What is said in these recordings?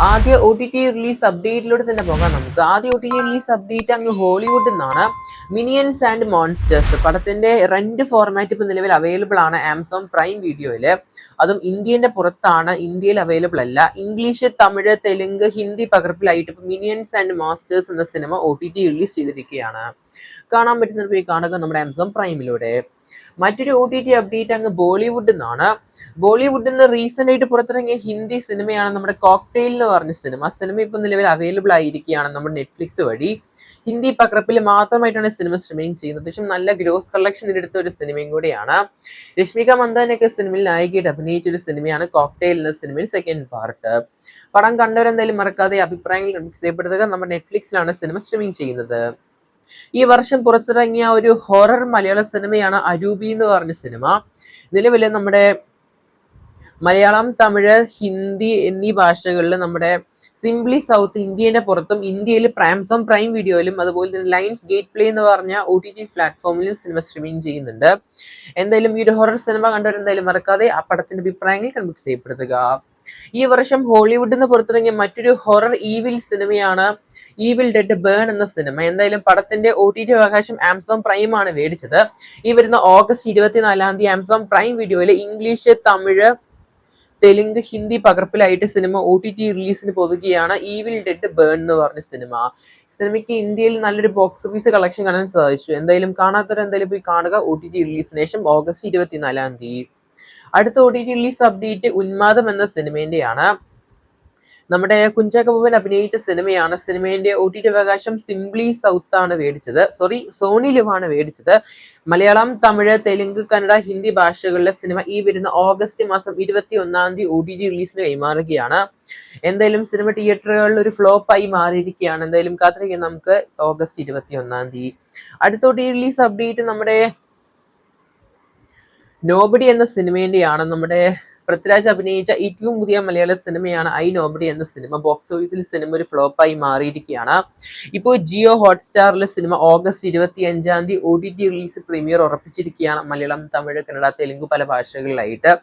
ആദ്യ O T T release അപ്ഡേറ്റിലൂടെ തന്നെ പോകാം നമുക്ക്. ആദ്യ O T T release update അങ്ങ് ഹോളിവുഡിൽ നിന്നാണ്. മിനിയൻസ് ആൻഡ് മോൺസ്റ്റേഴ്സ് പടത്തിന്റെ റെന്റ് ഫോർമാറ്റ് ഇപ്പോൾ നിലവിൽ അവൈലബിൾ ആണ് ആമസോൺ പ്രൈം വീഡിയോയില്. അതും ഇന്ത്യന്റെ പുറത്താണ്, ഇന്ത്യയിൽ അവൈലബിൾ അല്ല. ഇംഗ്ലീഷ്, തമിഴ്, തെലുങ്ക്, ഹിന്ദി പകർപ്പിലായിട്ട് ഇപ്പോൾ മിനിയൻസ് ആൻഡ് മോൺസ്റ്റേഴ്സ് എന്ന cinema O T T release ചെയ്തിരിക്കുകയാണ്. കാണാൻ പറ്റുന്നത് പോയി കാണുക നമ്മുടെ ആമസോൺ പ്രൈമിലൂടെ. മറ്റൊരു ഒ ടി ടി അപ്ഡേറ്റ് അങ്ങ് ബോളിവുഡിൽ നിന്നാണ്. ബോളിവുഡിൽ നിന്ന് റീസെന്റ് ആയിട്ട് പുറത്തിറങ്ങിയ ഹിന്ദി സിനിമയാണ് നമ്മുടെ കോക്ടെയിൽ എന്ന് പറഞ്ഞ സിനിമ. സിനിമ ഇപ്പൊ നിലവിൽ അവൈലബിൾ ആയിരിക്കുകയാണ് നമ്മുടെ നെറ്റ്ഫ്ലിക്സ് വഴി. ഹിന്ദി പകർപ്പിൽ മാത്രമായിട്ടാണ് സിനിമ സ്ട്രീമിംഗ് ചെയ്യുന്നത്. അത്യാവശ്യം നല്ല ഗ്രോസ് കളക്ഷൻ എടുത്ത ഒരു സിനിമയും കൂടിയാണ്. രശ്മിക മന്ദാനൊക്കെ സിനിമയിൽ നായികയായിട്ട് അഭിനയിച്ച ഒരു സിനിമയാണ് കോക്ടെയിൽ എന്ന സിനിമയിൽ സെക്കൻഡ് പാർട്ട്. പടം കണ്ടവരെന്തായാലും മറക്കാതെ അഭിപ്രായങ്ങൾ രേഖപ്പെടുത്തുക. നമ്മുടെ നെറ്റ്ഫ്ലിക്സിലാണ് സിനിമ സ്ട്രീമിംഗ് ചെയ്യുന്നത്. ഈ വർഷം പുറത്തിറങ്ങിയ ഒരു ഹൊറർ മലയാള സിനിമയാണ് അരൂപി എന്ന് പറഞ്ഞ സിനിമ. നിലവിൽ നമ്മുടെ മലയാളം, തമിഴ്, ഹിന്ദി എന്നീ ഭാഷകളിൽ നമ്മുടെ സിംപ്ലി സൗത്ത് ഇന്ത്യയുടെ പുറത്തും ഇന്ത്യയിൽ ആമസോൺ പ്രൈം വീഡിയോയിലും അതുപോലെ തന്നെ ലൈൻസ് ഗേറ്റ് പ്ലേ എന്ന് പറഞ്ഞ ഒ ടി ടി പ്ലാറ്റ്ഫോമിലും സിനിമ സ്ട്രീമിംഗ് ചെയ്യുന്നുണ്ട്. എന്തായാലും ഈ ഒരു ഹൊറർ സിനിമ കണ്ടവരെന്തായാലും മറക്കാതെ ആ പടത്തിന്റെ അഭിപ്രായങ്ങൾ കൺബുക്ക് ചെയ്യപ്പെടുത്തുക. ഈ വർഷം ഹോളിവുഡിൽ നിന്ന് പുറത്തിറങ്ങിയ മറ്റൊരു ഹൊറർ ഈവിൽ സിനിമയാണ് ഈവിൽ ഡെഡ് ബേൺ എന്ന സിനിമ. എന്തായാലും പടത്തിന്റെ ഒ ടി ടി അവകാശം ആമസോൺ പ്രൈം ആണ് മേടിച്ചത്. ഈ വരുന്ന ഓഗസ്റ്റ് 24 ആമസോൺ പ്രൈം വീഡിയോയിൽ ഇംഗ്ലീഷ്, തമിഴ്, തെലുങ്ക്, ഹിന്ദി പകർപ്പിലായിട്ട് സിനിമ ഒ ടി ടി റിലീസിന് പോവുകയാണ്. ഈവിൽ ഡെഡ് ബേൺ എന്ന് പറഞ്ഞ സിനിമ. സിനിമയ്ക്ക് ഇന്ത്യയിൽ നല്ലൊരു ബോക്സ് ഓഫീസ് കളക്ഷൻ കാണാൻ സാധിച്ചു. എന്തായാലും കാണാത്തവർ എന്തായാലും പോയി കാണുക ഒ ടി ടി റിലീസിന് ശേഷം ഓഗസ്റ്റ് 24. അടുത്ത O T T release update Unmadam എന്ന സിനിമേന്റെയാണ്. നമ്മുടെ കുഞ്ചാക്കോ ബോബൻ അഭിനയിച്ച സിനിമയാണ്. സിനിമേന്റെ ഒ ടി ടി അവകാശം സിംപ്ലി സൗത്ത് ആണ് മേടിച്ചത്, സോണി ലിവ് ആണ് മേടിച്ചത്. മലയാളം, തമിഴ്, തെലുങ്ക്, കന്നഡ, ഹിന്ദി ഭാഷകളിലെ സിനിമ ഈ വരുന്ന ഓഗസ്റ്റ് മാസം 21 ഒ ടി ടി റിലീസിന് കൈമാറുകയാണ്. എന്തായാലും സിനിമ തിയേറ്ററുകളിൽ ഒരു ഫ്ലോപ്പായി മാറിയിരിക്കുകയാണ്. എന്തായാലും കാത്തിരിക്കാം നമുക്ക് ഓഗസ്റ്റ് 21. അടുത്ത O T T release update നമ്മുടെ നോബഡി എന്ന സിനിമേന്റെയാണ്. നമ്മുടെ പൃഥ്വിരാജ് അഭിനയിച്ച ഏറ്റവും പുതിയ മലയാള സിനിമയാണ് ഐ നോബഡി എന്ന സിനിമ. ബോക്സ് ഓഫീസിൽ സിനിമ ഒരു ഫ്ലോപ്പായി മാറിയിരിക്കുകയാണ്. ഇപ്പോൾ ജിയോ ഹോട്ട്സ്റ്റാറിലെ സിനിമ August 25 O T T release premiere ഉറപ്പിച്ചിരിക്കുകയാണ്. മലയാളം, തമിഴ്, കന്നഡ, തെലുങ്ക് പല ഭാഷകളിലായിട്ട്.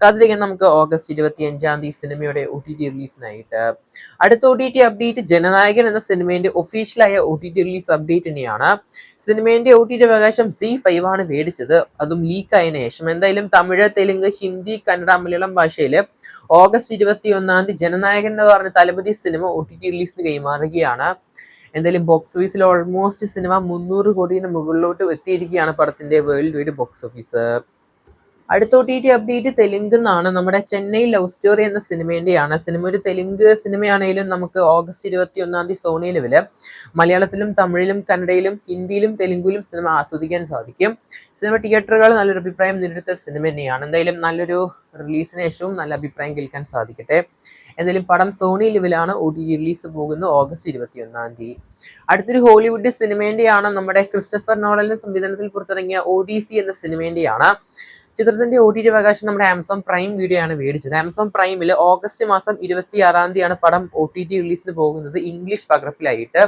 കാത്തിരിക്കാൻ നമുക്ക് ഓഗസ്റ്റ് 25 സിനിമയുടെ ഒ ടി ടി റിലീസിനായിട്ട്. അടുത്ത O T T update Jananayagan എന്ന സിനിമേന്റെ ഒഫീഷ്യലായ O T T release update തന്നെയാണ്. സിനിമേന്റെ ഒ ടി ടി അവകാശം C5 ആണ് മേടിച്ചത്, അതും ലീക്ക് ആയതിനു ശേഷം. എന്തായാലും തമിഴ്, തെലുങ്ക്, ഹിന്ദി, കന്നഡ, മലയാളം ഭാഷയിൽ ഓഗസ്റ്റ് 21 ജനനായകൻ എന്ന് പറഞ്ഞ Thalapathy cinema O T T റിലീസിന് കൈമാറുകയാണ്. എന്തായാലും ബോക്സ് ഓഫീസിൽ ഓൾമോസ്റ്റ് സിനിമ 300 കോടിയുടെ മുകളിലോട്ട് എത്തിയിരിക്കുകയാണ് പടത്തിന്റെ വേൾഡ് വൈഡ് ബോക്സ് ഓഫീസ്. അടുത്ത O T T update Telugu എന്നാണ്. നമ്മുടെ ചെന്നൈ ലവ് സ്റ്റോറി എന്ന സിനിമേന്റെയാണ്. സിനിമ ഒരു തെലുങ്ക് സിനിമയാണെങ്കിലും നമുക്ക് ഓഗസ്റ്റ് 21 സോണി ലെവല് മലയാളത്തിലും തമിഴിലും കന്നഡയിലും ഹിന്ദിയിലും തെലുങ്കിലും സിനിമ ആസ്വദിക്കാൻ സാധിക്കും. സിനിമ തിയേറ്ററുകൾ നല്ലൊരു അഭിപ്രായം നേടിയെടുത്ത സിനിമ തന്നെയാണ്. എന്തായാലും നല്ലൊരു റിലീസിന് ശേഷവും നല്ല അഭിപ്രായം കേൾക്കാൻ സാധിക്കട്ടെ. എന്തായാലും പടം സോണി ലെവലാണ് ഒ ടി ടി റിലീസ് പോകുന്നത് ഓഗസ്റ്റ് 21. അടുത്തൊരു ഹോളിവുഡ് സിനിമേന്റെയാണ്. നമ്മുടെ ക്രിസ്റ്റഫർ നോളന്റെ സംവിധാനത്തിൽ പുറത്തിറങ്ങിയ ODC എന്ന സിനിമേന്റെയാണ്. ചിത്രത്തിന്റെ ഒ ടി ടി അവകാശം നമ്മുടെ ആമസോൺ പ്രൈം വീഡിയോ ആണ് മേടിച്ചത്. ആമസോൺ പ്രൈമിൽ ഓഗസ്റ്റ് മാസം 26 പടം ഒ ടി ടി റിലീസിന് പോകുന്നത് ഇംഗ്ലീഷ് പകർപ്പിലായിട്ട്.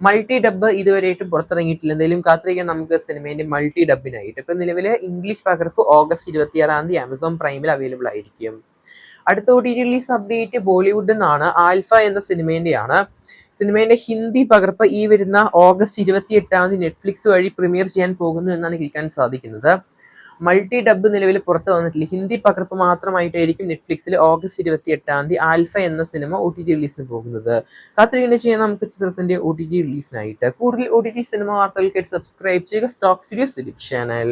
മൾട്ടി ഡബ് ഇതുവരെയായിട്ടും പുറത്തിറങ്ങിയിട്ടില്ല. എന്തെങ്കിലും കാത്തിരിക്കാൻ നമുക്ക് സിനിമേന്റെ മൾട്ടി ഡബിനായിട്ട്. ഇപ്പൊ നിലവിൽ ഇംഗ്ലീഷ് പകർപ്പ് ഓഗസ്റ്റ് 26 ആമസോൺ പ്രൈമിൽ അവൈലബിൾ ആയിരിക്കും. അടുത്ത O T T release update ബോളിവുഡിൽ നിന്നാണ്. ആൽഫ എന്ന സിനിമേന്റെയാണ്. സിനിമേന്റെ ഹിന്ദി പകർപ്പ് ഈ വരുന്ന ഓഗസ്റ്റ് 28 നെറ്റ്ഫ്ലിക്സ് വഴി പ്രീമിയർ ചെയ്യാൻ പോകുന്നു എന്നാണ് കേൾക്കാൻ സാധിക്കുന്നത്. മൾട്ടി ഡബ് നിലവിൽ പുറത്തു വന്നിട്ടില്ല. ഹിന്ദി പകർപ്പ് മാത്രമായിട്ടായിരിക്കും നെറ്റ്ഫ്ലിക്സിൽ ഓഗസ്റ്റ് 28 ആൽഫ എന്ന സിനിമ ഒ ടി ടി റിലീസിന് പോകുന്നത്. കാത്തിരിക്കുന്നത് ചെയ്യാൻ നമുക്ക് ചിത്രത്തിന്റെ ഒ ടി ടി റിലീസിനായിട്ട്. കൂടുതൽ ഒ ടി ടി സിനിമ വാർത്തകൾക്കായിട്ട് സബ്സ്ക്രൈബ് ചെയ്യുക സ്റ്റോക്ക് സ്റ്റുഡിയോസ് യൂട്യൂബ് ചാനൽ.